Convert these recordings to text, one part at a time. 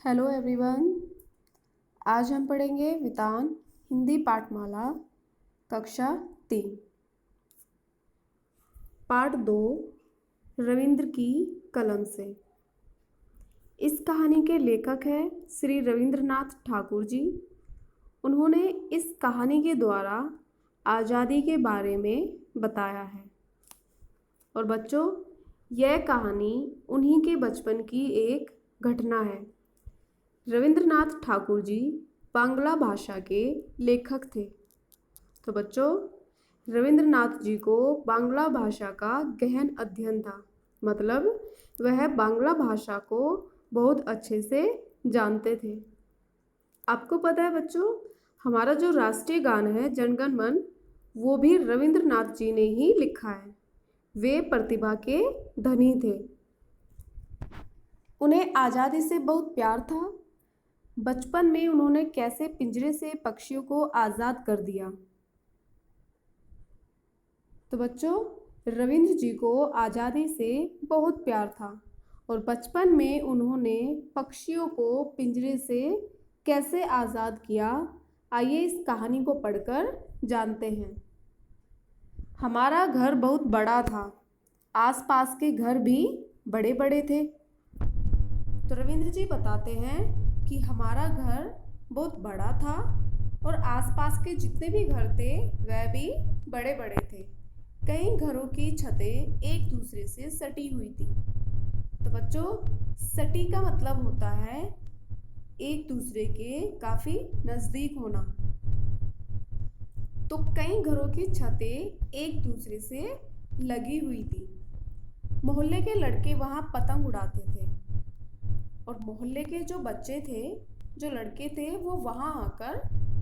Hello everyone. आज हम पढ़ेंगे वितान हिंदी पाठमाला कक्षा 3 पाठ 2 रविंद्र की कलम से। इस कहानी के लेखक हैं श्री रविंद्रनाथ ठाकुर जी। उन्होंने इस कहानी के द्वारा आज़ादी के बारे में बताया है। और बच्चों, यह कहानी उन्हीं के बचपन की एक घटना है। रविंद्रनाथ ठाकुर जी बांग्ला भाषा के लेखक थे। तो बच्चों, रविंद्रनाथ जी को बांग्ला भाषा का गहन अध्ययन था। मतलब वह बांग्ला भाषा को बहुत अच्छे से जानते थे। आपको पता है बच्चों, हमारा जो राष्ट्रीय गान है जन गण मन, वो भी रविंद्रनाथ जी ने ही लिखा है। वे प्रतिभा के धनी थे। उन्हें आज़ादी से बहुत प्यार था। बचपन में उन्होंने कैसे पिंजरे से पक्षियों को आज़ाद कर दिया। तो बच्चों, रविंद्र जी को आज़ादी से बहुत प्यार था और बचपन में उन्होंने पक्षियों को पिंजरे से कैसे आज़ाद किया, आइए इस कहानी को पढ़कर जानते हैं। हमारा घर बहुत बड़ा था, आसपास के घर भी बड़े बड़े थे। तो रविंद्र जी बताते हैं कि हमारा घर बहुत बड़ा था और आसपास के जितने भी घर थे वह भी बड़े बड़े थे। कई घरों की छतें एक दूसरे से सटी हुई थी। तो बच्चों, सटी का मतलब होता है एक दूसरे के काफ़ी नज़दीक होना। तो कई घरों की छतें एक दूसरे से लगी हुई थी। मोहल्ले के लड़के वहाँ पतंग उड़ाते थे और मोहल्ले के जो बच्चे थे, जो लड़के थे, वो वहाँ आकर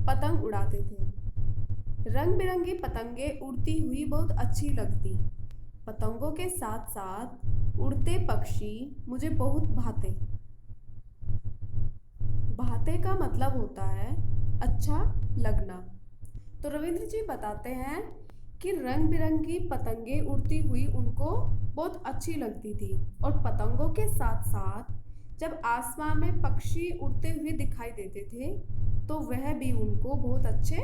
पतंग उड़ाते थे। रंग बिरंगी पतंगे उड़ती हुई बहुत अच्छी लगती। पतंगों के साथ साथ उड़ते पक्षी मुझे बहुत भाते। भाते का मतलब होता है अच्छा लगना। तो रविंद्र जी बताते हैं कि रंग बिरंगी पतंगे उड़ती हुई उनको बहुत अच्छी लगती थी और पतंगों के साथ साथ जब आसमान में पक्षी उड़ते हुए दिखाई देते थे तो वह भी उनको बहुत अच्छे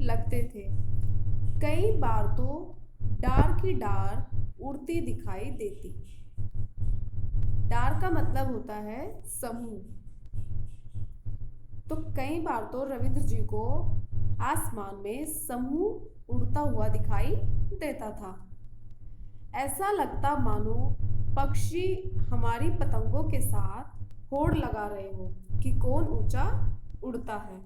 लगते थे। कई बार तो डार की डार उड़ती दिखाई देती। डार का मतलब होता है समूह। तो कई बार तो रविंद्र जी को आसमान में समूह उड़ता हुआ दिखाई देता था। ऐसा लगता मानो पक्षी हमारी पतंगों के साथ होड़ लगा रहे हो कि कौन ऊंचा उड़ता है।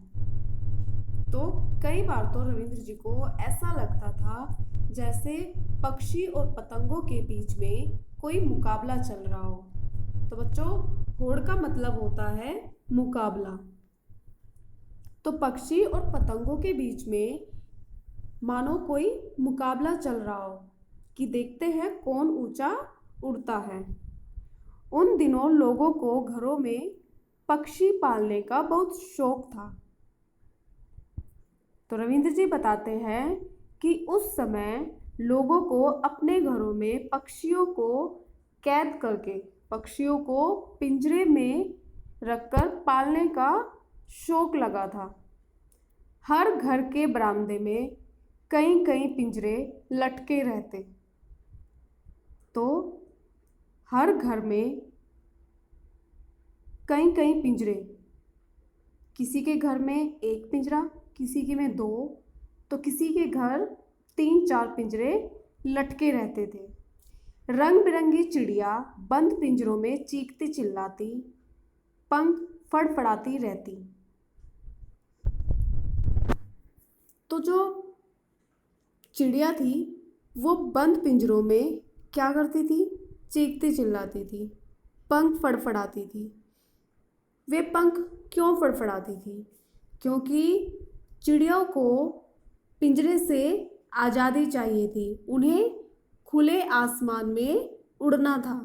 तो कई बार तो रविंद्र जी को ऐसा लगता था जैसे पक्षी और पतंगों के बीच में कोई मुकाबला चल रहा हो। तो बच्चों, होड़ का मतलब होता है मुकाबला। तो पक्षी और पतंगों के बीच में मानो कोई मुकाबला चल रहा हो कि देखते हैं कौन ऊंचा उड़ता है। उन दिनों लोगों को घरों में पक्षी पालने का बहुत शौक था। तो रविंद्र जी बताते हैं कि उस समय लोगों को अपने घरों में पक्षियों को कैद करके, पक्षियों को पिंजरे में रखकर पालने का शौक लगा था। हर घर के बरामदे में कई कई पिंजरे लटके रहते। तो हर घर में कई कई पिंजरे, किसी के घर में एक पिंजरा, किसी के में 2, तो किसी के घर 3-4 पिंजरे लटके रहते थे। रंग बिरंगी चिड़िया बंद पिंजरों में चीखती चिल्लाती, पंख फड़फड़ाती रहती। तो जो चिड़िया थी वो बंद पिंजरों में क्या करती थी? चीखती चिल्लाती थी, पंख फड़फड़ाती थी। वे पंख क्यों फड़फड़ाती थी? क्योंकि चिड़ियों को पिंजरे से आज़ादी चाहिए थी। उन्हें खुले आसमान में उड़ना था।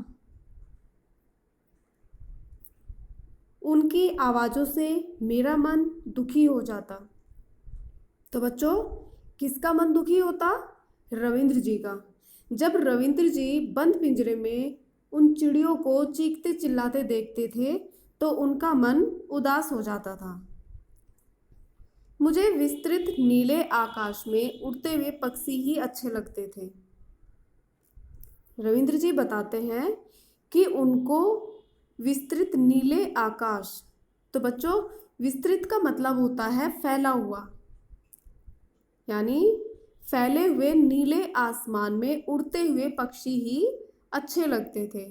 उनकी आवाज़ों से मेरा मन दुखी हो जाता। तो बच्चों, किसका मन दुखी होता? रविंद्र जी का। जब रविंद्र जी बंद पिंजरे में उन चिड़ियों को चीखते चिल्लाते देखते थे तो उनका मन उदास हो जाता था। मुझे विस्तृत नीले आकाश में उड़ते हुए पक्षी ही अच्छे लगते थे। रविंद्र जी बताते हैं कि उनको विस्तृत नीले आकाश, तो बच्चों विस्तृत का मतलब होता है फैला हुआ, यानी फैले हुए नीले आसमान में उड़ते हुए पक्षी ही अच्छे लगते थे।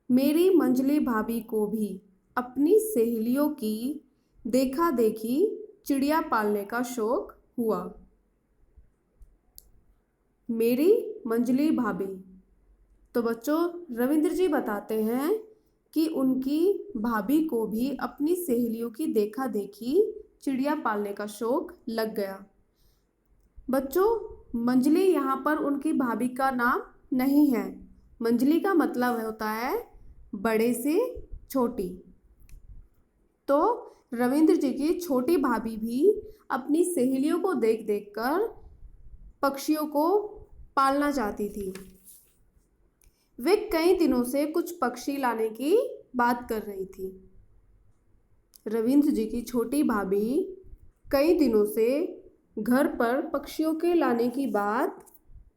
मेरी मंजली भाभी को भी अपनी सहेलियों की देखा देखी चिड़िया पालने का शौक हुआ। मेरी मंजली भाभी, तो बच्चों रविंद्र जी बताते हैं कि उनकी भाभी को भी अपनी सहेलियों की देखा देखी चिड़िया पालने का शौक लग गया। बच्चों मंजली यहाँ पर उनकी भाभी का नाम नहीं है। मंजली का मतलब होता है बड़े से छोटी। तो रविंद्र जी की छोटी भाभी भी अपनी सहेलियों को देख देख कर पक्षियों को पालना चाहती थी। वे कई दिनों से कुछ पक्षी लाने की बात कर रही थी। रविंद्र जी की छोटी भाभी कई दिनों से घर पर पक्षियों के लाने की बात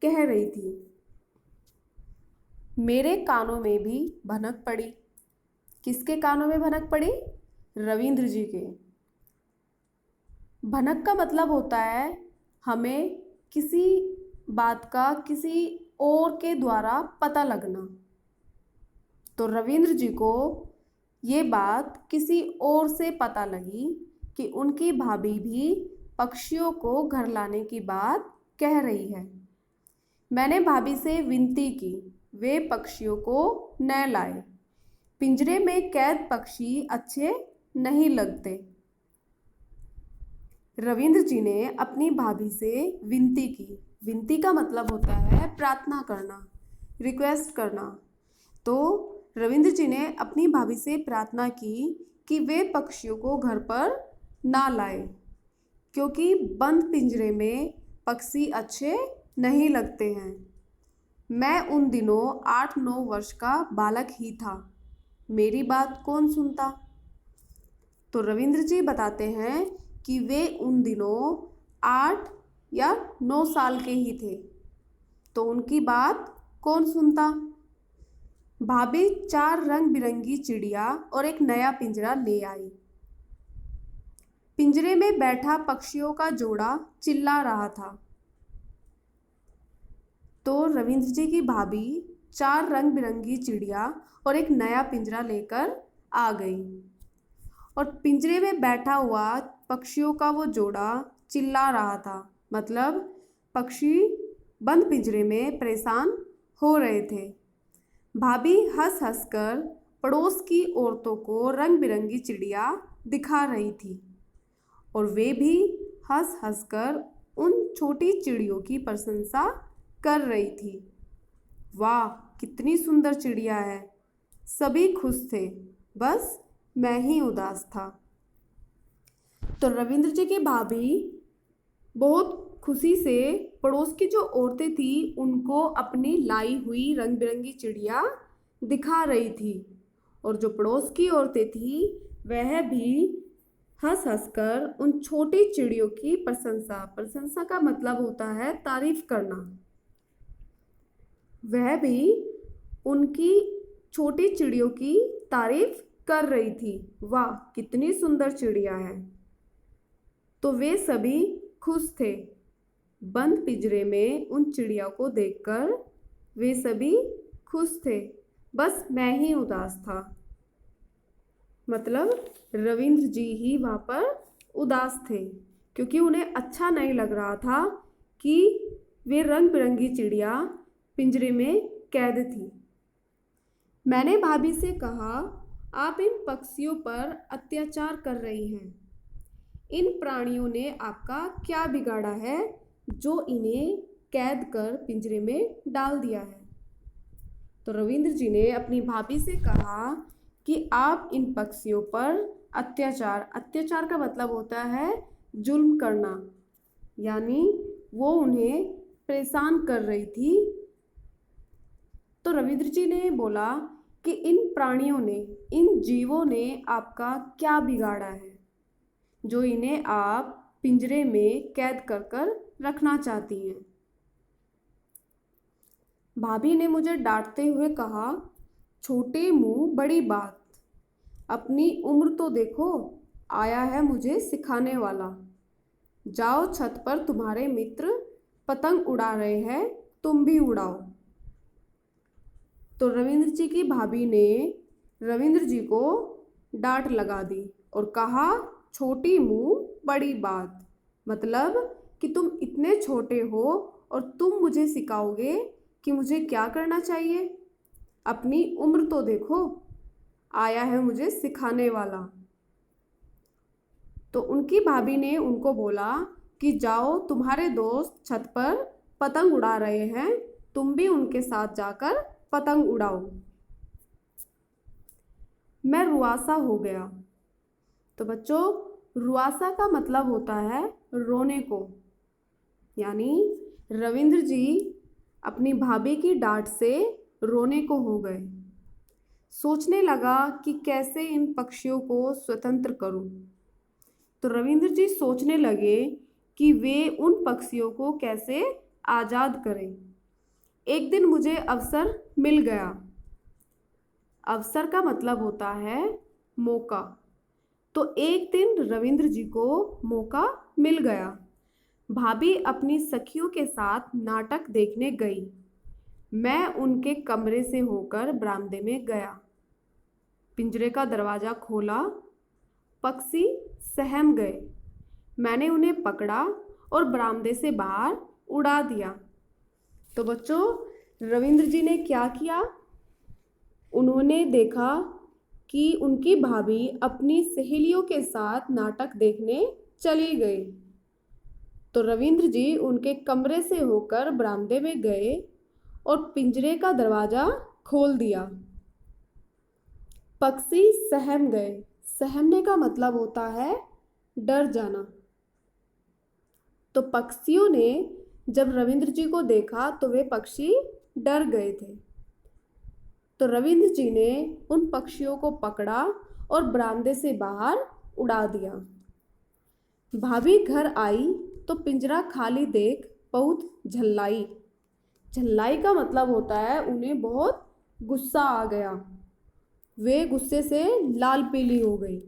कह रही थी। मेरे कानों में भी भनक पड़ी। किसके कानों में भनक पड़ी? रविंद्र जी के। भनक का मतलब होता है हमें किसी बात का किसी और के द्वारा पता लगना। तो रविंद्र जी को ये बात किसी और से पता लगी कि उनकी भाभी भी पक्षियों को घर लाने की बात कह रही है। मैंने भाभी से विनती की वे पक्षियों को न लाए। पिंजरे में कैद पक्षी अच्छे नहीं लगते। रविंद्र जी ने अपनी भाभी से विनती की। विनती का मतलब होता है प्रार्थना करना, रिक्वेस्ट करना। तो रविंद्र जी ने अपनी भाभी से प्रार्थना की कि वे पक्षियों को घर पर ना लाए, क्योंकि बंद पिंजरे में पक्षी अच्छे नहीं लगते हैं। मैं उन दिनों 8-9 वर्ष का बालक ही था। मेरी बात कौन सुनता? तो रविंद्र जी बताते हैं कि वे उन दिनों 8 या 9 साल के ही थे। तो उनकी बात कौन सुनता? भाभी 4 रंग बिरंगी चिड़िया और एक नया पिंजरा ले आई। पिंजरे में बैठा पक्षियों का जोड़ा चिल्ला रहा था। तो रविंद्र जी की भाभी 4 रंग बिरंगी चिड़िया और एक नया पिंजरा लेकर आ गई और पिंजरे में बैठा हुआ पक्षियों का वो जोड़ा चिल्ला रहा था। मतलब पक्षी बंद पिंजरे में परेशान हो रहे थे। भाभी हंस हंस कर पड़ोस की औरतों को रंग बिरंगी चिड़िया दिखा रही थी और वे भी हंस हंस कर उन छोटी चिड़ियों की प्रशंसा कर रही थी। वाह कितनी सुंदर चिड़िया है। सभी खुश थे, बस मैं ही उदास था। तो रविंद्र जी की भाभी बहुत खुशी से पड़ोस की जो औरतें थी उनको अपनी लाई हुई रंग बिरंगी चिड़िया दिखा रही थी और जो पड़ोस की औरतें थी वह भी हंस हंस कर उन छोटी चिड़ियों की प्रशंसा का मतलब होता है तारीफ करना। वह भी उनकी छोटी चिड़ियों की तारीफ कर रही थी। वाह कितनी सुंदर चिड़िया है। तो वे सभी खुश थे। बंद पिंजरे में उन चिड़िया को देखकर वे सभी खुश थे, बस मैं ही उदास था। मतलब रविंद्र जी ही वहाँ पर उदास थे क्योंकि उन्हें अच्छा नहीं लग रहा था कि वे रंग बिरंगी चिड़िया पिंजरे में कैद थी। मैंने भाभी से कहा, आप इन पक्षियों पर अत्याचार कर रही हैं। इन प्राणियों ने आपका क्या बिगाड़ा है जो इन्हें कैद कर पिंजरे में डाल दिया है? तो रविंद्र जी ने अपनी भाभी से कहा कि आप इन पक्षियों पर अत्याचार का मतलब होता है जुल्म करना, यानी वो उन्हें परेशान कर रही थी। तो रविंद्र जी ने बोला कि इन प्राणियों ने, इन जीवों ने आपका क्या बिगाड़ा है जो इन्हें आप पिंजरे में कैद कर कर रखना चाहती हैं। भाभी ने मुझे डांटते हुए कहा, छोटे मुंह बड़ी बात, अपनी उम्र तो देखो, आया है मुझे सिखाने वाला। जाओ छत पर, तुम्हारे मित्र पतंग उड़ा रहे हैं, तुम भी उड़ाओ। तो रविंद्र जी की भाभी ने रविंद्र जी को डांट लगा दी और कहा, छोटी मुंह बड़ी बात, मतलब कि तुम इतने छोटे हो और तुम मुझे सिखाओगे कि मुझे क्या करना चाहिए। अपनी उम्र तो देखो, आया है मुझे सिखाने वाला। तो उनकी भाभी ने उनको बोला कि जाओ, तुम्हारे दोस्त छत पर पतंग उड़ा रहे हैं, तुम भी उनके साथ जाकर पतंग उड़ाओ। मैं रुआसा हो गया। तो बच्चों, रुआसा का मतलब होता है रोने को, यानी रविंद्र जी अपनी भाभी की डांट से रोने को हो गए। सोचने लगा कि कैसे इन पक्षियों को स्वतंत्र करूं। तो रविंद्र जी सोचने लगे कि वे उन पक्षियों को कैसे आज़ाद करें। एक दिन मुझे अवसर मिल गया। अवसर का मतलब होता है मौका। तो एक दिन रविंद्र जी को मौका मिल गया। भाभी अपनी सखियों के साथ नाटक देखने गई। मैं उनके कमरे से होकर बरामदे में गया। पिंजरे का दरवाज़ा खोला। पक्षी सहम गए। मैंने उन्हें पकड़ा और बरामदे से बाहर उड़ा दिया। तो बच्चों, रविंद्र जी ने क्या किया? उन्होंने देखा कि उनकी भाभी अपनी सहेलियों के साथ नाटक देखने चली गई। तो रविंद्र जी उनके कमरे से होकर बरामदे में गए और पिंजरे का दरवाज़ा खोल दिया। पक्षी सहम गए। सहमने का मतलब होता है डर जाना। तो पक्षियों ने जब रविंद्र जी को देखा तो वे पक्षी डर गए थे। तो रविंद्र जी ने उन पक्षियों को पकड़ा और बरामदे से बाहर उड़ा दिया। भाभी घर आई तो पिंजरा खाली देख बहुत झल्लाई। झल्लाई का मतलब होता है उन्हें बहुत गुस्सा आ गया। वे गुस्से से लाल पीली हो गई।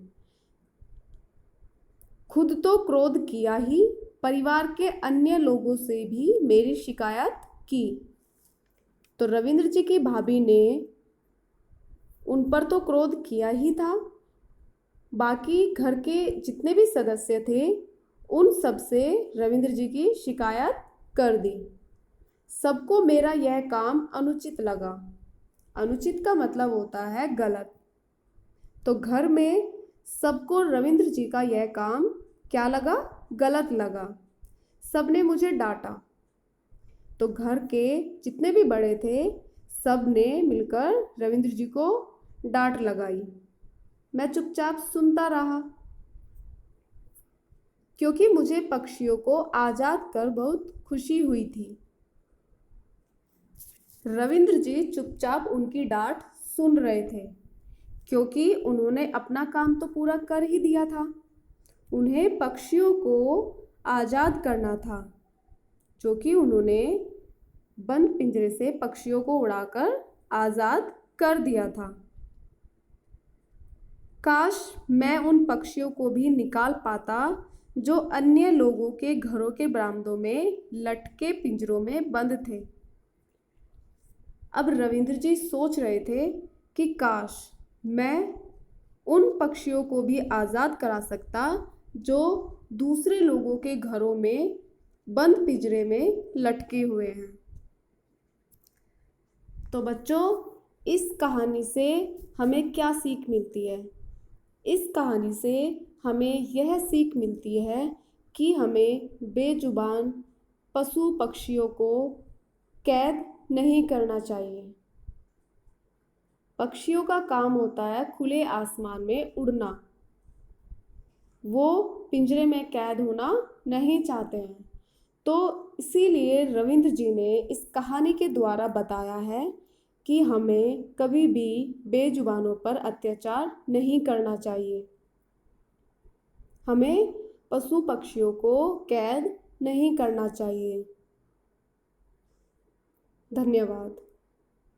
खुद तो क्रोध किया ही, परिवार के अन्य लोगों से भी मेरी शिकायत की। तो रविंद्र जी की भाभी ने उन पर तो क्रोध किया ही था, बाकी घर के जितने भी सदस्य थे उन सब से रविंद्र जी की शिकायत कर दी। सबको मेरा यह काम अनुचित लगा। अनुचित का मतलब होता है गलत। तो घर में सबको रविंद्र जी का यह काम क्या लगा? गलत लगा। सबने मुझे डांटा। तो घर के जितने भी बड़े थे सब ने मिलकर रविंद्र जी को डांट लगाई। मैं चुपचाप सुनता रहा क्योंकि मुझे पक्षियों को आज़ाद कर बहुत खुशी हुई थी। रविंद्र जी चुपचाप उनकी डांट सुन रहे थे क्योंकि उन्होंने अपना काम तो पूरा कर ही दिया था। उन्हें पक्षियों को आज़ाद करना था, जो कि उन्होंने बंद पिंजरे से पक्षियों को उड़ाकर आज़ाद कर दिया था। काश मैं उन पक्षियों को भी निकाल पाता जो अन्य लोगों के घरों के बरामदों में लटके पिंजरों में बंद थे। अब रविंद्र जी सोच रहे थे कि काश मैं उन पक्षियों को भी आज़ाद करा सकता जो दूसरे लोगों के घरों में बंद पिंजरे में लटके हुए हैं। तो बच्चों, इस कहानी से हमें क्या सीख मिलती है? इस कहानी से हमें यह सीख मिलती है कि हमें बेजुबान पशु पक्षियों को कैद नहीं करना चाहिए। पक्षियों का काम होता है खुले आसमान में उड़ना। वो पिंजरे में कैद होना नहीं चाहते हैं। तो इसीलिए रविंद्र जी ने इस कहानी के द्वारा बताया है कि हमें कभी भी बेजुबानों पर अत्याचार नहीं करना चाहिए। हमें पशु पक्षियों को कैद नहीं करना चाहिए। धन्यवाद।